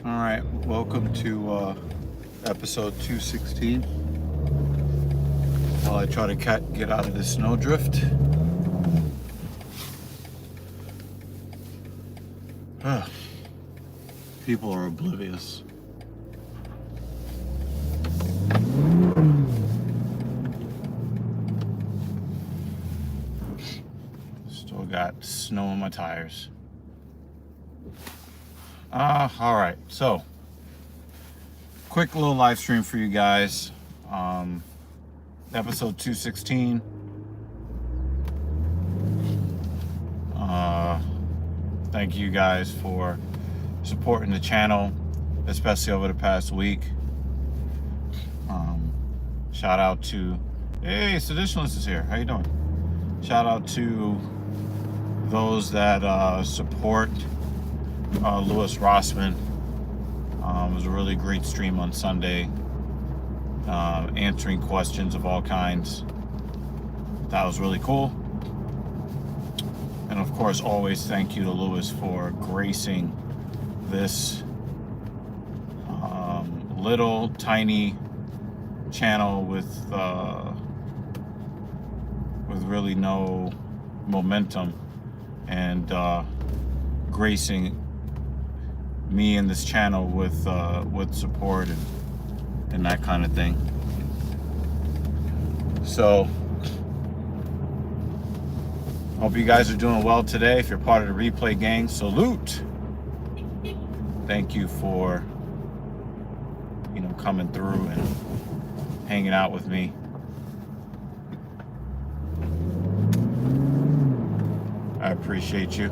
All right, welcome to episode 216. While I try to get out of this snowdrift. People are oblivious. Still got snow on my tires. All right, so quick little live stream for you guys. Episode 216. Thank you guys for supporting the channel, especially over the past week. Shout out to, hey, Seditionalist is here. How you doing? Shout out to those that support Louis Rossman. It was a really great stream on Sunday, answering questions of all kinds. That was really cool. And of course, always thank you to Louis for gracing this little tiny channel with really no momentum, and gracing me and this channel with support and that kind of thing. So hope you guys are doing well today. If you're part of the replay gang, salute. Thank you for coming through and hanging out with me. I appreciate you.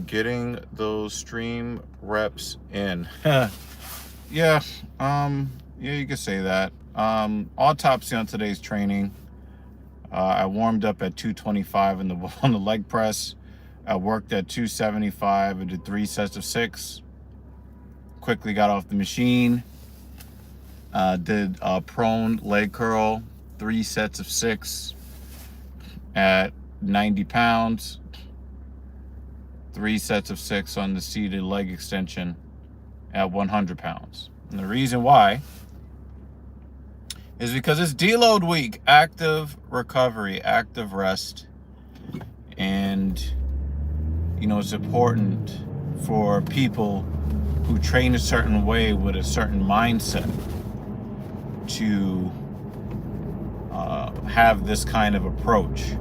Getting those stream reps in. Yeah, you could say that. Autopsy on today's training. I warmed up at 225 on the leg press. I worked at 275 and did 3 sets of 6. Quickly got off the machine. Did a prone leg curl, 3 sets of 6 at 90 pounds. 3 sets of 6 on the seated leg extension at 100 pounds. And the reason why is because it's deload week, active recovery, active rest. And, it's important for people who train a certain way with a certain mindset to have this kind of approach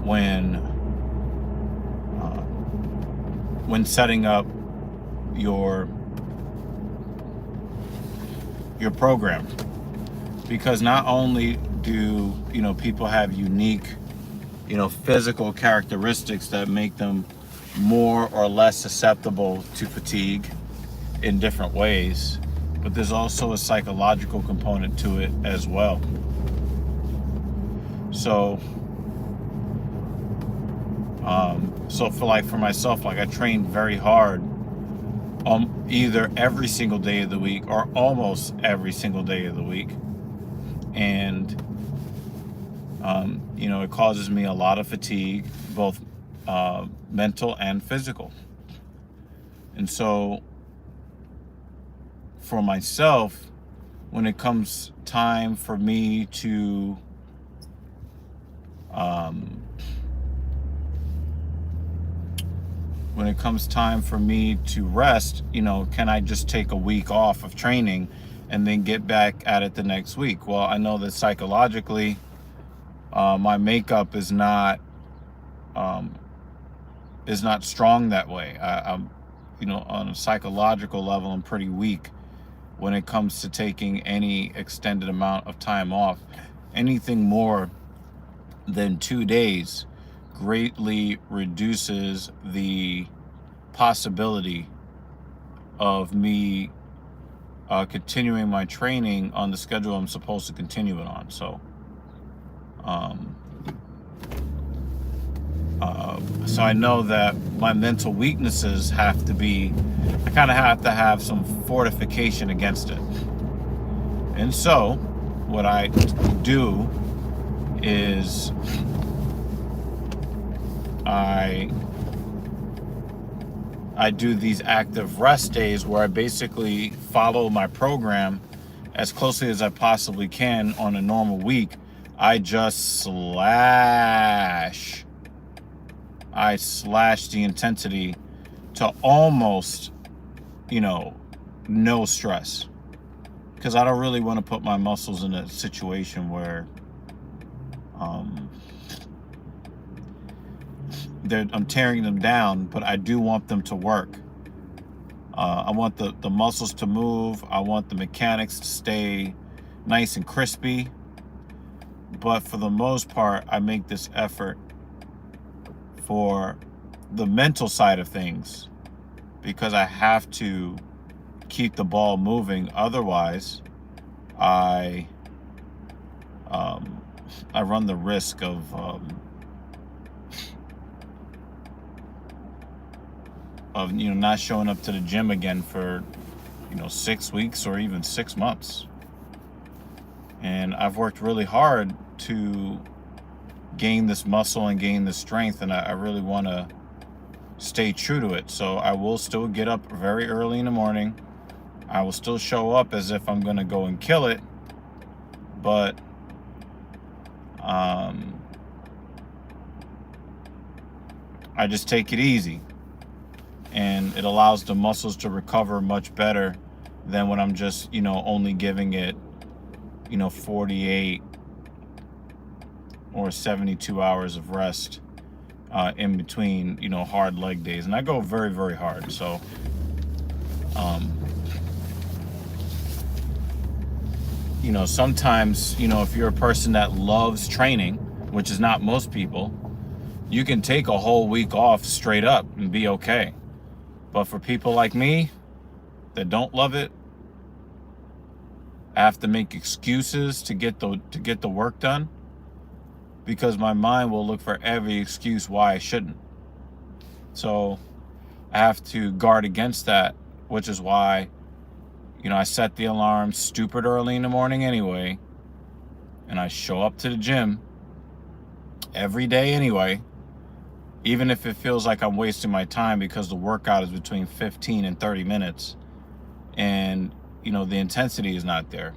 when setting up your program. Because not only do people have unique physical characteristics that make them more or less susceptible to fatigue in different ways, but there's also a psychological component to it as well. So for myself, I trained very hard either every single day of the week or almost every single day of the week. And it causes me a lot of fatigue, both mental and physical. And so for myself, when it comes time for me to rest, can I just take a week off of training and then get back at it the next week? Well, I know that psychologically, my makeup is not strong that way. I'm on a psychological level, I'm pretty weak when it comes to taking any extended amount of time off. Anything more than 2 days greatly reduces the possibility of me continuing my training on the schedule I'm supposed to continue it on. So so I know that my mental weaknesses I kind of have to have some fortification against it. And so what I do is I do these active rest days where I basically follow my program as closely as I possibly can on a normal week. I just slash the intensity to almost, no stress. Because I don't really want to put my muscles in a situation where I'm tearing them down, but I do want them to work. I want the muscles to move. I want the mechanics to stay nice and crispy. But for the most part, I make this effort for the mental side of things because I have to keep the ball moving. Otherwise, I run the risk of not showing up to the gym again for 6 weeks or even 6 months. And I've worked really hard to gain this muscle and gain this strength, and I really want to stay true to it. So I will still get up very early in the morning. I will still show up as if I'm going to go and kill it, but I just take it easy, and it allows the muscles to recover much better than when I'm just only giving it 48 or 72 hours of rest in between hard leg days. And I go very, very hard. So sometimes if you're a person that loves training, which is not most people, you can take a whole week off straight up and be okay. But for people like me that don't love it, I have to make excuses to get the work done, because my mind will look for every excuse why I shouldn't. So I have to guard against that, which is why I set the alarm stupid early in the morning anyway, and I show up to the gym every day anyway, even if it feels like I'm wasting my time, because the workout is between 15 and 30 minutes and the intensity is not there.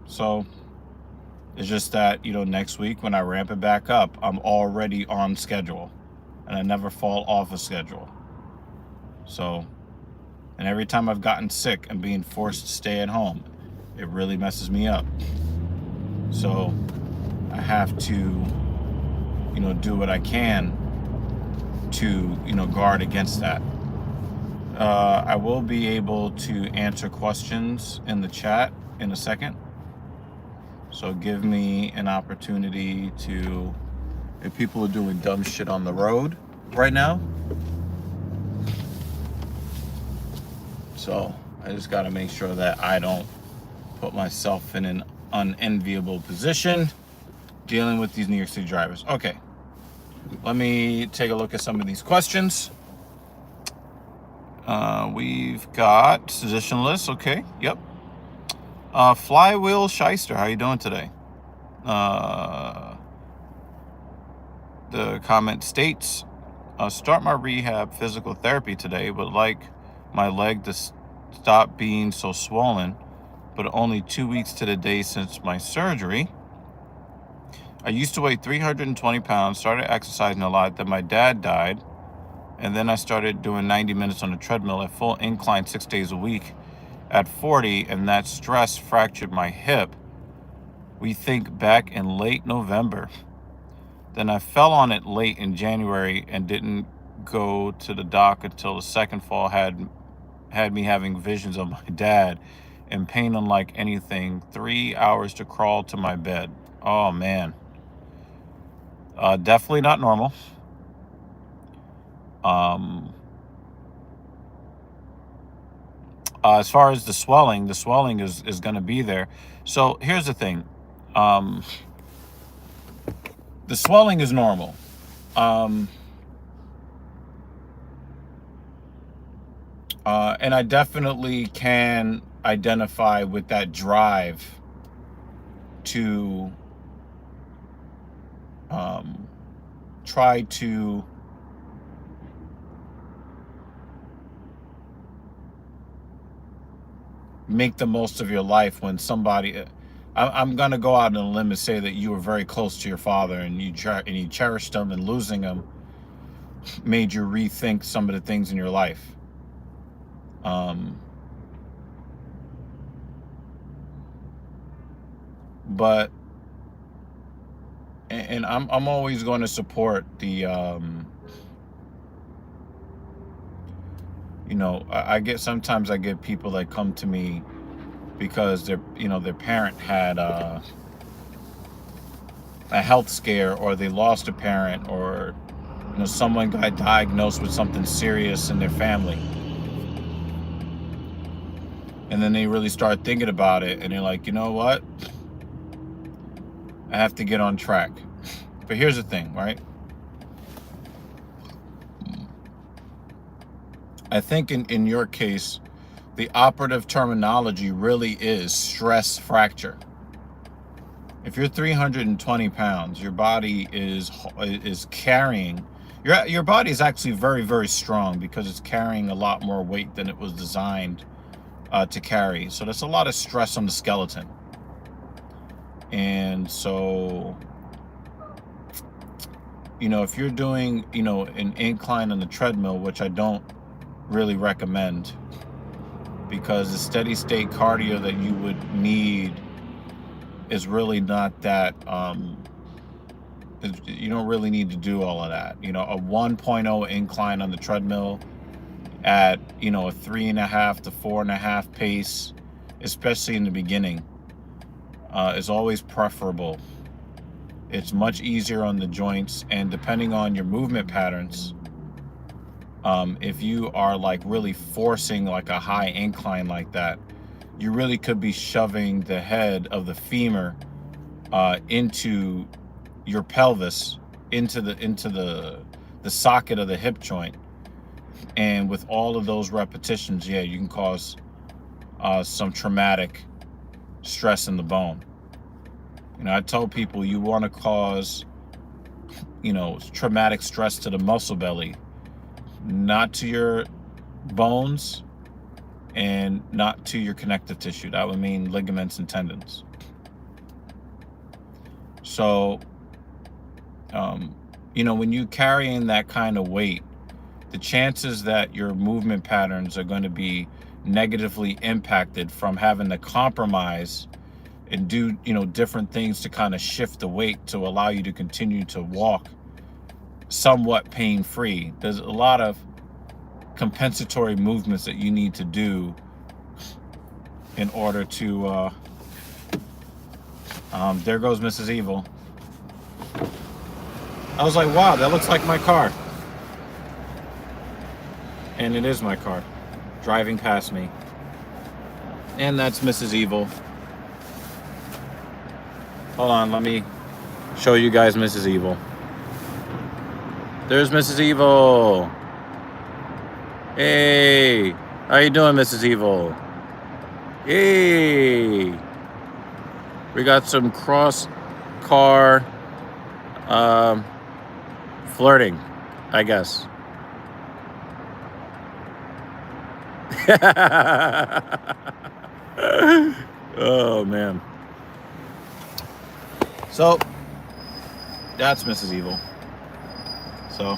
So it's just that next week when I ramp it back up, I'm already on schedule and I never fall off a schedule. So, and every time I've gotten sick and being forced to stay at home, it really messes me up. So I have to do what I can to guard against that. I will be able to answer questions in the chat in a second. So give me an opportunity to, if people are doing dumb shit on the road right now. So I just got to make sure that I don't put myself in an unenviable position dealing with these New York City drivers. Okay, let me take a look at some of these questions. We've got position lists. Okay, yep. Flywheel Shyster, how you doing today? The comment states, start my rehab physical therapy today, but like my leg to stop being so swollen, but only 2 weeks to the day since my surgery. I used to weigh 320 pounds, started exercising a lot, then my dad died, and then I started doing 90 minutes on the treadmill at full incline 6 days a week at 40, and that stress fractured my hip. We think back in late November. Then I fell on it late in January and didn't go to the doc until the second fall had me having visions of my dad and pain unlike anything. 3 hours to crawl to my bed. Oh man. Definitely not normal. As far as the swelling is going to be there. So here's the thing. The swelling is normal. And I definitely can identify with that drive to try to make the most of your life when somebody, I'm gonna go out on a limb and say that you were very close to your father and you cherished him, and losing him made you rethink some of the things in your life. But and I'm always going to support the sometimes I get people that come to me because their parent had a health scare, or they lost a parent, or someone got diagnosed with something serious in their family, and then they really start thinking about it, and they're like, you know what, I have to get on track. But here's the thing, right? I think in your case, the operative terminology really is stress fracture. If you're 320 pounds, your body is carrying, your body is actually very, very strong because it's carrying a lot more weight than it was designed to carry. So that's a lot of stress on the skeleton. And so, if you're doing, an incline on the treadmill, which I don't really recommend, because the steady state cardio that you would need is really not that, you don't really need to do all of that. A 1.0 incline on the treadmill at, a 3.5 to 4.5 pace, especially in the beginning, is always preferable. It's much easier on the joints, and depending on your movement patterns, if you are like really forcing like a high incline like that, you really could be shoving the head of the femur into your pelvis, into the socket of the hip joint. And with all of those repetitions, yeah, you can cause some traumatic stress in the bone. I tell people, you want to cause traumatic stress to the muscle belly, not to your bones and not to your connective tissue. That would mean ligaments and tendons. So when you carrying that kind of weight, the chances that your movement patterns are going to be negatively impacted from having to compromise and do different things to kind of shift the weight to allow you to continue to walk somewhat pain-free. There's a lot of compensatory movements that you need to do in order to there goes Mrs. Evil. I was like, wow, that looks like my car. And it is my car driving past me. And that's Mrs. Evil. Hold on, let me show you guys Mrs. Evil. There's Mrs. Evil. Hey, how you doing, Mrs. Evil? Hey. We got some cross-car flirting, I guess. Oh, man. So, that's Mrs. Evil. So,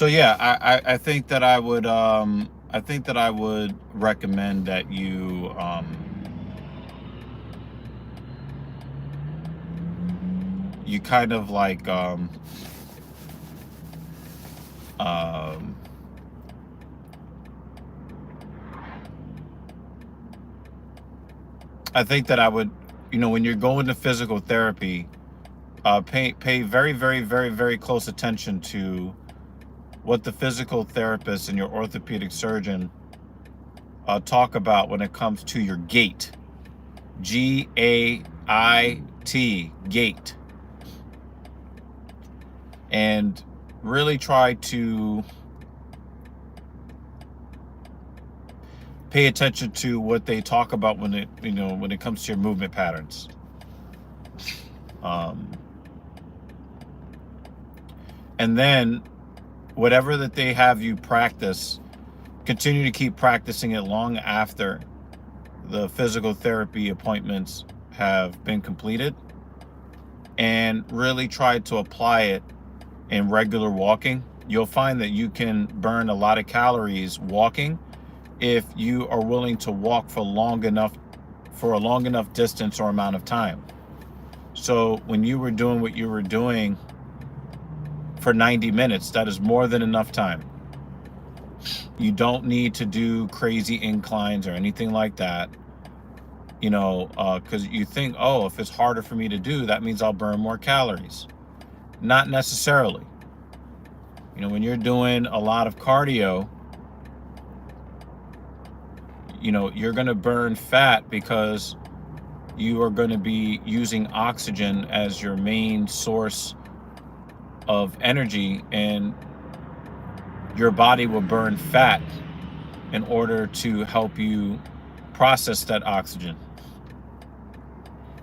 yeah, I think that I would recommend that you you kind of like I think that I would, when you're going to physical therapy, pay very, very, very, very close attention to what the physical therapist and your orthopedic surgeon talk about when it comes to your gait. Gait, gait. and really try to pay attention to what they talk about when it comes to your movement patterns. And then whatever that they have you practice, continue to keep practicing it long after the physical therapy appointments have been completed, and really try to apply it in regular walking. You'll find that you can burn a lot of calories walking if you are willing to walk for a long enough distance or amount of time. So when you were doing what you were doing for 90 minutes, that is more than enough time. You don't need to do crazy inclines or anything like that, because you think, oh, if it's harder for me to do, that means I'll burn more calories. Not necessarily. When you're doing a lot of cardio, you're going to burn fat because you are going to be using oxygen as your main source of energy, and your body will burn fat in order to help you process that oxygen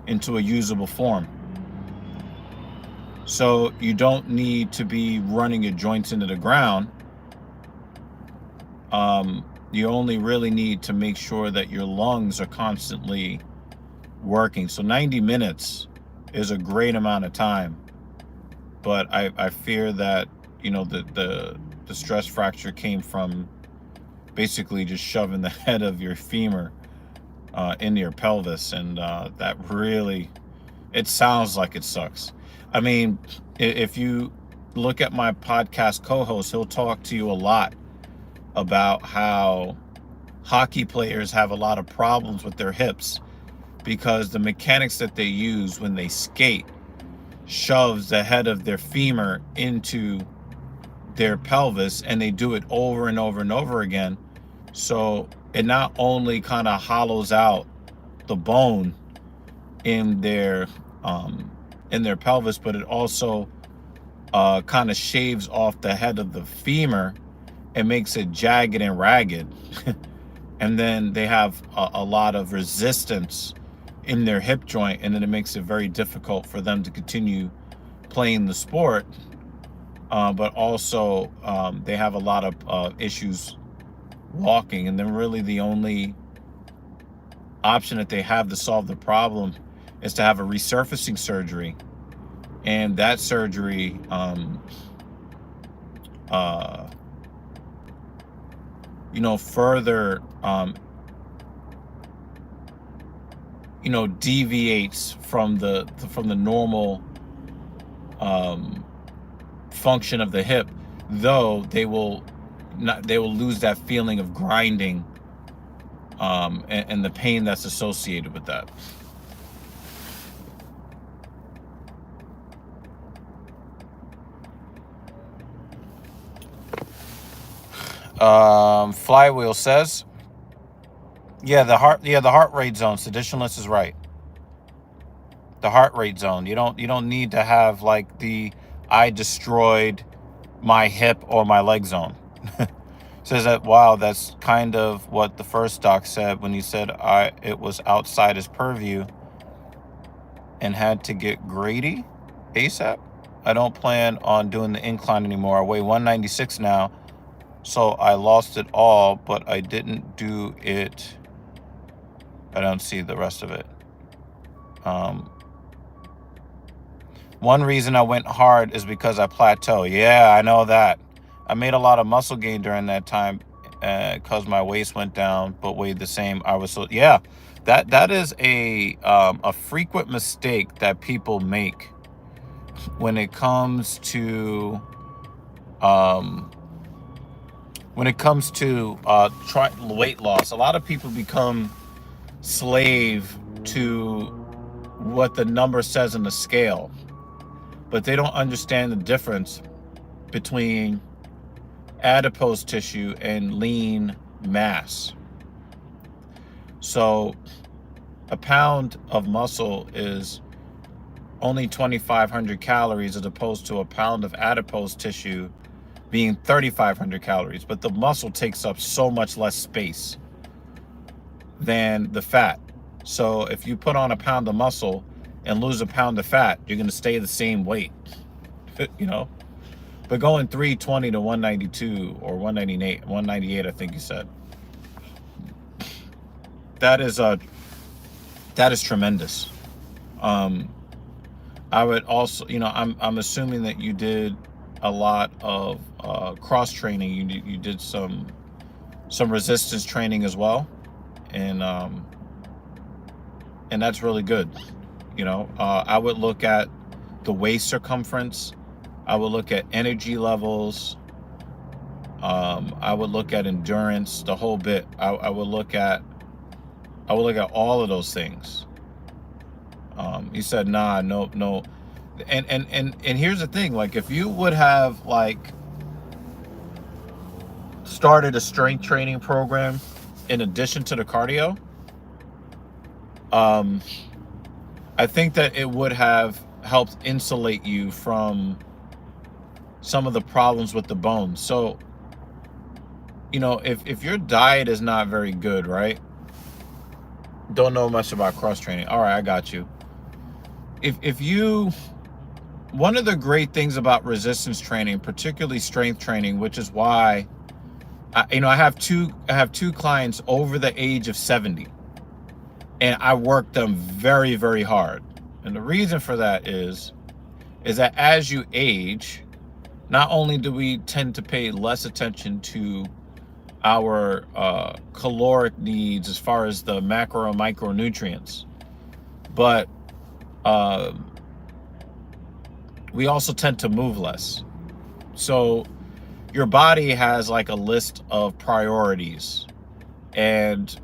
into a usable form. So you don't need to be running your joints into the ground. You only really need to make sure that your lungs are constantly working. So 90 minutes is a great amount of time. But I fear that, the stress fracture came from basically just shoving the head of your femur into your pelvis. And that really, it sounds like it sucks. I mean, if you look at my podcast co-host, he'll talk to you a lot about how hockey players have a lot of problems with their hips because the mechanics that they use when they skate shoves the head of their femur into their pelvis, and they do it over and over and over again. So it not only kind of hollows out the bone in their pelvis, but it also kind of shaves off the head of the femur and makes it jagged and ragged. And then they have a lot of resistance in their hip joint, and then it makes it very difficult for them to continue playing the sport. But also they have a lot of issues walking, and then really the only option that they have to solve the problem is to have a resurfacing surgery. And that surgery further deviates from the normal function of the hip, though they will lose that feeling of grinding and the pain that's associated with that. Flywheel says, the heart rate zone. Seditionalist is right. The heart rate zone. You don't need to have like the I destroyed my hip or my leg zone. Says that, wow, that's kind of what the first doc said when he said it was outside his purview and had to get Grady ASAP. I don't plan on doing the incline anymore. I weigh 196 now. So I lost it all, but I didn't do it. I don't see the rest of it. One reason I went hard is because I plateaued. Yeah, I know that. I made a lot of muscle gain during that time because my waist went down, but weighed the same. That is a frequent mistake that people make when it comes to weight loss. A lot of people become slave to what the number says on the scale, but they don't understand the difference between adipose tissue and lean mass. So a pound of muscle is only 2,500 calories as opposed to a pound of adipose tissue being 3,500 calories. But the muscle takes up so much less space than the fat. So if you put on a pound of muscle and lose a pound of fat, you're going to stay the same weight, you know. But going 320 to 192 or 198, I think you said, that is tremendous. I would also, I'm assuming that you did a lot of cross training. You did some resistance training as well, and that's really good. I would look at the waist circumference. I would look at energy levels. I would look at endurance, the whole bit. I would look at all of those things. He said, nah, no. And here's the thing, like, if you would have, like, started a strength training program in addition to the cardio, I think that it would have helped insulate you from some of the problems with the bones. So, if your diet is not very good, right? Don't know much about cross training. All right, I got you. One of the great things about resistance training, particularly strength training, which is why I have two clients over the age of 70, and I work them very, very hard. And the reason for that is that as you age, not only do we tend to pay less attention to our caloric needs as far as the macro and micronutrients, but we also tend to move less. So your body has like a list of priorities, and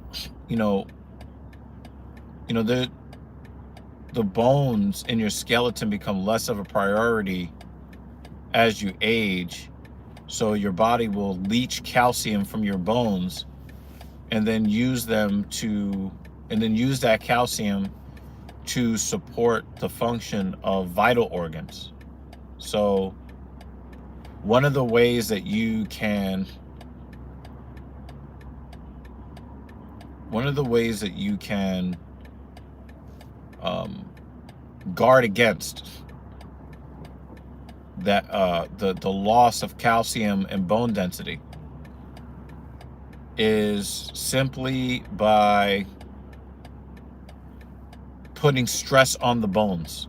the bones in your skeleton become less of a priority as you age. So your body will leach calcium from your bones and then use that calcium to support the function of vital organs. So one of the ways that you can guard against that the loss of calcium and bone density is simply by putting stress on the bones.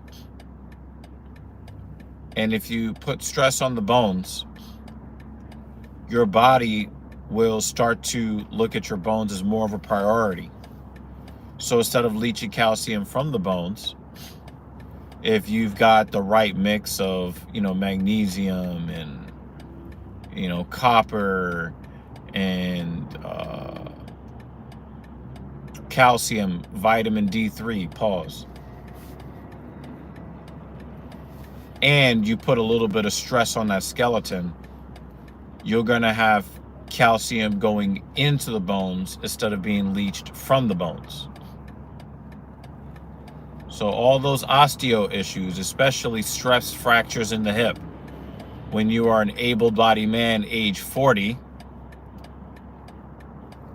And if you put stress on the bones, your body will start to look at your bones as more of a priority. So instead of leaching calcium from the bones, if you've got the right mix of, magnesium and, copper and calcium, vitamin D3, pause, and you put a little bit of stress on that skeleton, you're going to have calcium going into the bones instead of being leached from the bones. So all those osteo issues, especially stress fractures in the hip, when you are an able-bodied man age 40,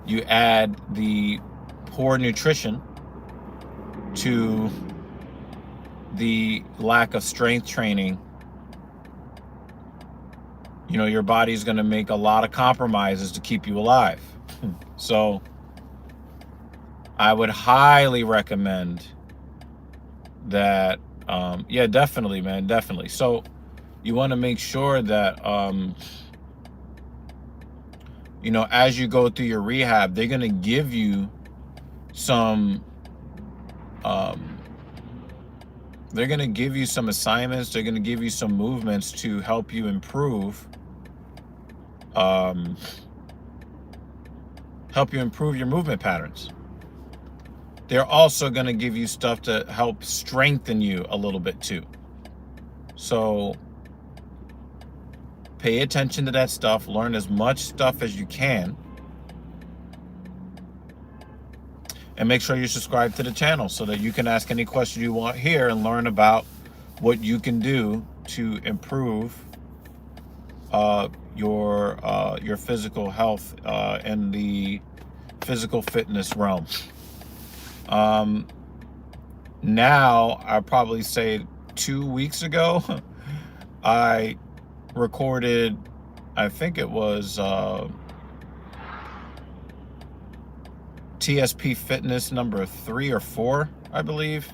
you add the poor nutrition to the lack of strength training, your body's going to make a lot of compromises to keep you alive. So I would highly recommend that. Yeah, definitely, man, definitely. So you want to make sure that as you go through your rehab, they're going to give you some assignments. They're going to give you some movements to help you improve your movement patterns. They're also going to give you stuff to help strengthen you a little bit too. So pay attention to that stuff. Learn as much stuff as you can. And make sure you subscribe to the channel so that you can ask any question you want here and learn about what you can do to improve your physical health in the physical fitness realm. Now, I probably say 2 weeks ago, I recorded, I think it was TSP Fitness number 3 or 4, I believe.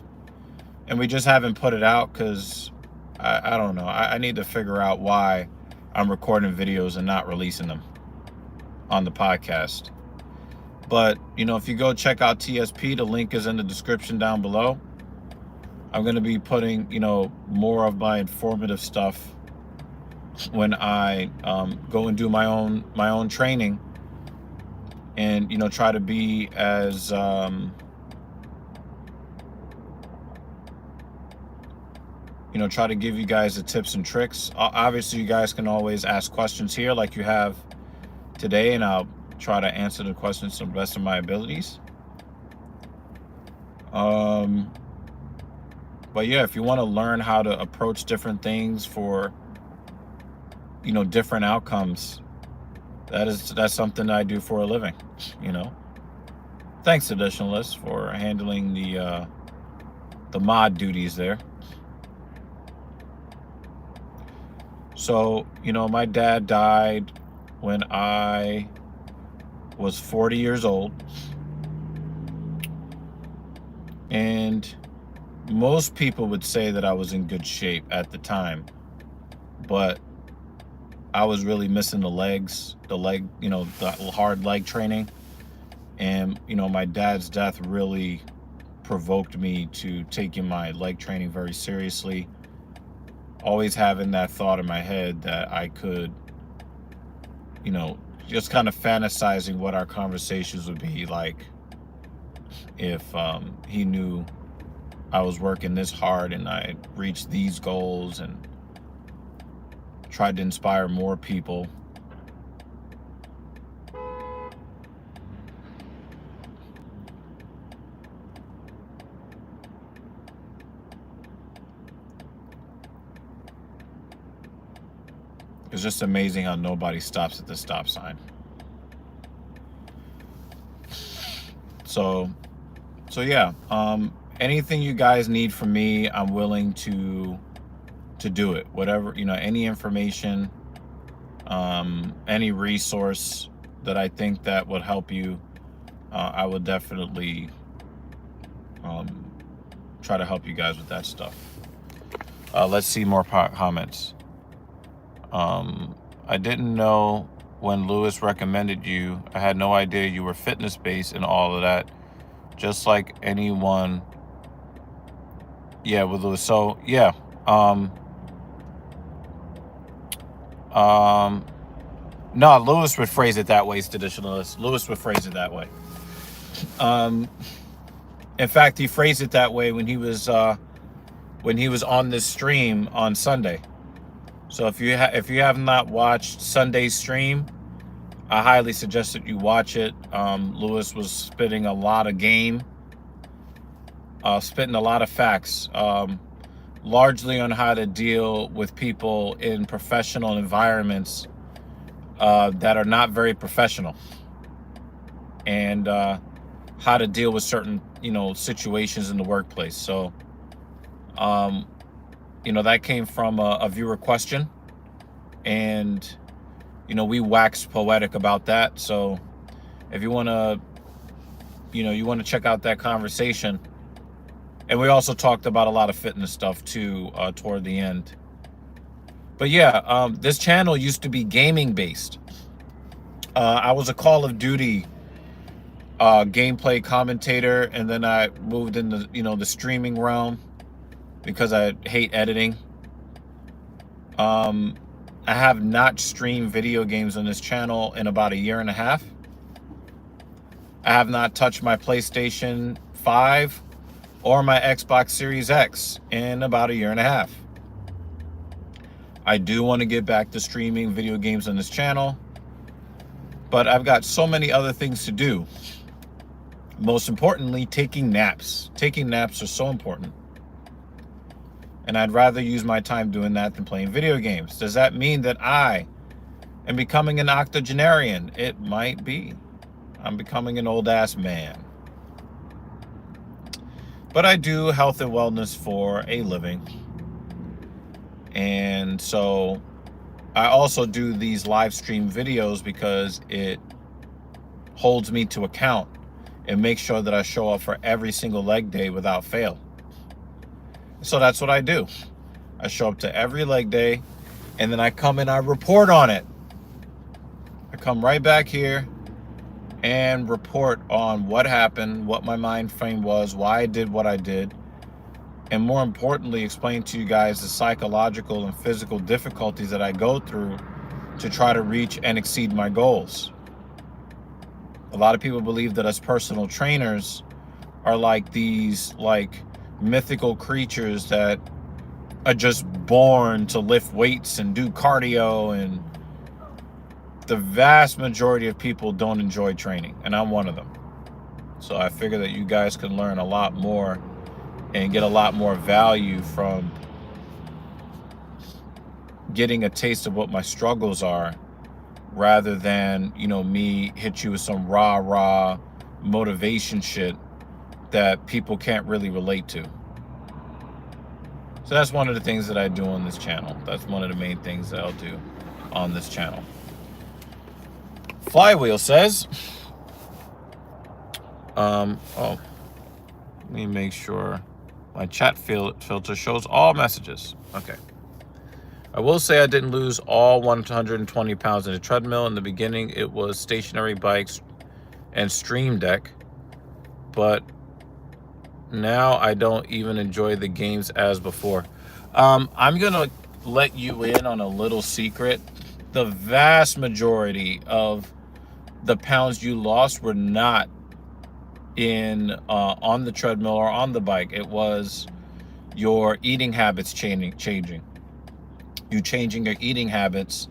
And we just haven't put it out because I don't know. I need to figure out why I'm recording videos and not releasing them on the podcast. But, if you go check out TSP, the link is in the description down below. I'm going to be putting, more of my informative stuff when I go and do my own training, and try to be as try to give you guys the tips and tricks. Obviously, you guys can always ask questions here like you have today, and I'll try to answer the questions to the best of my abilities. But yeah, if you want to learn how to approach different things for different outcomes, that's something I do for a living. Thanks, Additionalist, for handling the mod duties there. So, my dad died when I was 40 years old. And most people would say that I was in good shape at the time. But I was really missing the hard leg training. And, my dad's death really provoked me to taking my leg training very seriously. Always having that thought in my head that I could, just kind of fantasizing what our conversations would be like if he knew I was working this hard and I reached these goals and tried to inspire more people. It's just amazing how nobody stops at the stop sign. So yeah, anything you guys need from me, I'm willing to do it. Whatever, any information, any resource that I think that would help you, I would definitely try to help you guys with that stuff. Let's see more comments. I didn't know when Lewis recommended you. I had no idea you were fitness-based and all of that. Just like anyone. Yeah, with Lewis. So, yeah. No, Lewis would phrase it that way, Traditionalist. Lewis would phrase it that way. In fact, he phrased it that way when he was on this stream on Sunday. So if you have not watched Sunday's stream, I highly suggest that you watch it. Lewis was spitting a lot of game, spitting a lot of facts, largely on how to deal with people in professional environments that are not very professional, and how to deal with certain situations in the workplace. So that came from a viewer question, and we waxed poetic about that. So if you want to check out that conversation, and we also talked about a lot of fitness stuff too toward the end. But yeah, this channel used to be gaming based. I was a Call of Duty gameplay commentator, and then I moved into the streaming realm because I hate editing. I have not streamed video games on this channel in about 1.5 years. I have not touched my PlayStation 5 or my Xbox Series X in about 1.5 years. I do want to get back to streaming video games on this channel, but I've got so many other things to do. Most importantly, taking naps. Taking naps are so important. And I'd rather use my time doing that than playing video games. Does that mean that I am becoming an octogenarian? It might be. I'm becoming an old ass man. But I do health and wellness for a living. And so I also do these live stream videos because it holds me to account and makes sure that I show up for every single leg day without fail. So that's what I do. I show up to every leg day, and then I come and I report on it. I come right back here and report on what happened, what my mind frame was, why I did what I did, and more importantly, explain to you guys the psychological and physical difficulties that I go through to try to reach and exceed my goals. A lot of people believe that us personal trainers are like these mythical creatures that are just born to lift weights and do cardio, and the vast majority of people don't enjoy training, and I'm one of them. So I figure that you guys can learn a lot more and get a lot more value from getting a taste of what my struggles are, rather than, me hit you with some rah motivation shit that people can't really relate to. So that's one of the things that I do on this channel. That's one of the main things that I'll do on this channel. Flywheel says, let me make sure my chat filter shows all messages. Okay. I will say I didn't lose all 120 pounds in the treadmill. In the beginning, it was stationary bikes and Stream Deck, but now I don't even enjoy the games as before. I'm gonna let you in on a little secret. The vast majority of the pounds you lost were not in on the treadmill or on the bike. It was your eating habits changing. You changing your eating habits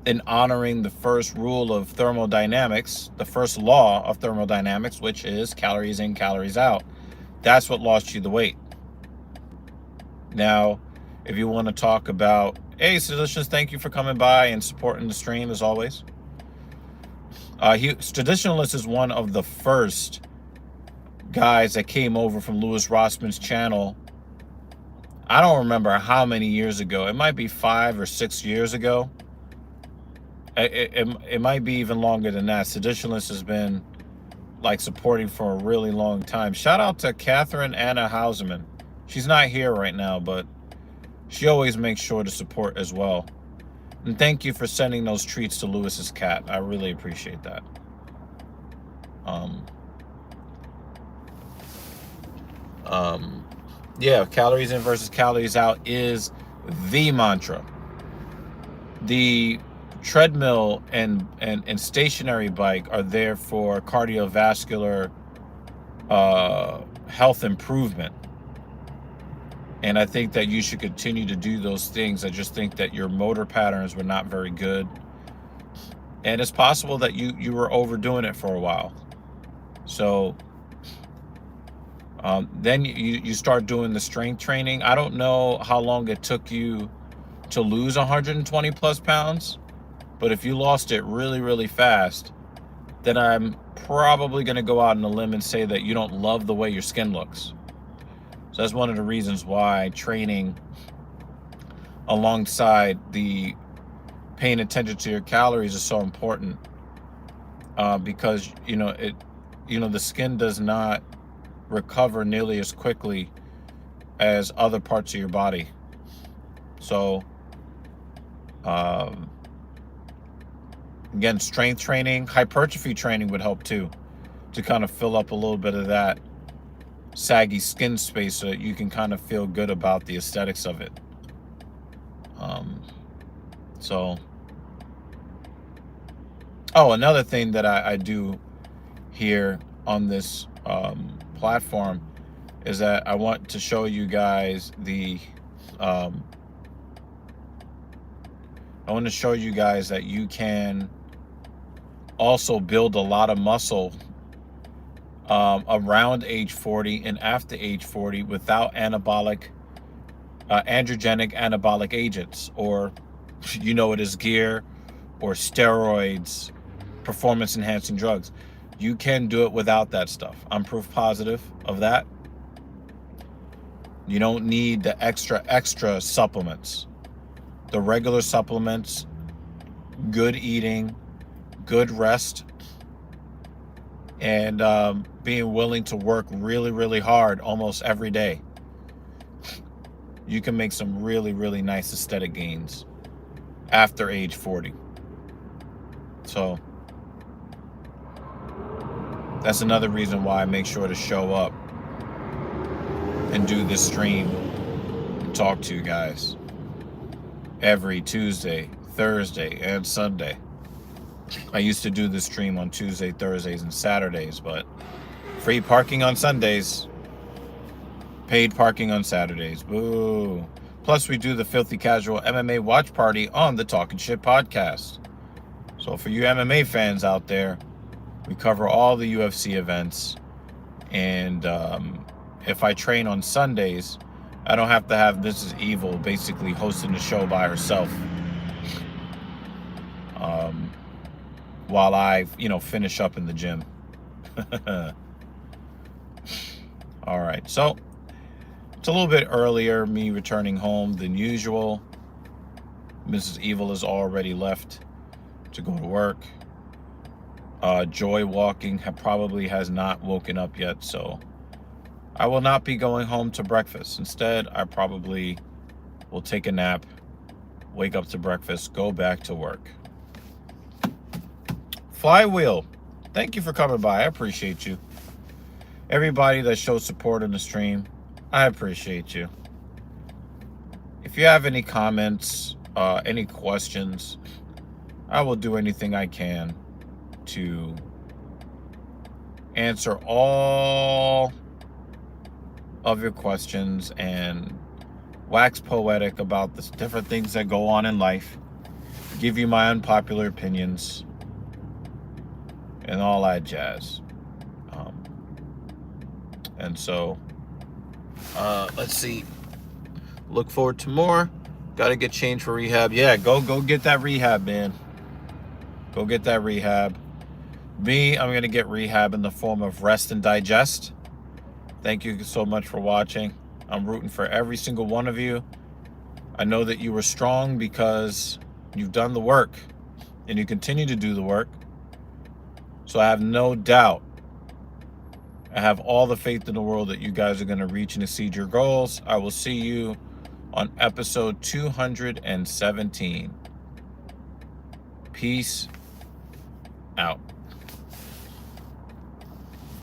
and honoring the first rule of thermodynamics, the first law of thermodynamics, which is calories in, calories out. That's what lost you the weight. Now, if you want to talk about, hey, Seditious, thank you for coming by and supporting the stream as always. Traditionalist is one of the first guys that came over from Louis Rossman's channel. I don't remember how many years ago. It might be 5 or 6 years ago. It might be even longer than that. Seditionalist has been supporting for a really long time. Shout out to Catherine Anna Hauserman. She's not here right now, but she always makes sure to support as well. And thank you for sending those treats to Lewis's cat. I really appreciate that. Yeah, calories in versus calories out is the mantra. The treadmill and stationary bike are there for cardiovascular health improvement. And I think that you should continue to do those things. I just think that your motor patterns were not very good. And it's possible that you were overdoing it for a while. So then you start doing the strength training. I don't know how long it took you to lose 120 plus pounds, but if you lost it really, really fast, then I'm probably going to go out on a limb and say that you don't love the way your skin looks. So that's one of the reasons why training alongside the paying attention to your calories is so important, because the skin does not recover nearly as quickly as other parts of your body. So again, strength training, hypertrophy training would help too, to kind of fill up a little bit of that saggy skin space so that you can kind of feel good about the aesthetics of it. Another thing that I do here on this platform is that I want to show you guys I want to show you guys that you can also build a lot of muscle around age 40 and after age 40 without anabolic androgenic anabolic agents, or you know it as gear or steroids, performance enhancing drugs. You can do it without that stuff. I'm proof positive of that. You don't need the extra supplements. The regular supplements, good eating, good rest, and being willing to work really, really hard almost every day. You can make some really, really nice aesthetic gains after age 40. So that's another reason why I make sure to show up and do this stream and talk to you guys every Tuesday, Thursday, and Sunday. I used to do this stream on Tuesday, Thursdays, and Saturdays, but free parking on Sundays, paid parking on Saturdays. Boo. Plus, we do the Filthy Casual MMA watch party on the Talking Shit podcast. So for you MMA fans out there, we cover all the UFC events. And if I train on Sundays, I don't have to have Mrs. Evil basically hosting the show by herself. While I, finish up in the gym. All right, so it's a little bit earlier, me returning home than usual. Mrs. Evil has already left to go to work. Joy walking probably has not woken up yet, so I will not be going home to breakfast. Instead, I probably will take a nap, wake up to breakfast, go back to work. Flywheel, thank you for coming by. I appreciate you. Everybody that shows support in the stream, I appreciate you. If you have any comments, any questions, I will do anything I can to answer all of your questions and wax poetic about the different things that go on in life, give you my unpopular opinions, and all that jazz. And so, let's see. Look forward to more. Got to get changed for rehab. Yeah, go get that rehab, man. Go get that rehab. Me, I'm going to get rehab in the form of rest and digest. Thank you so much for watching. I'm rooting for every single one of you. I know that you were strong because you've done the work and you continue to do the work. So I have no doubt, I have all the faith in the world that you guys are going to reach and exceed your goals. I will see you on episode 217. Peace out.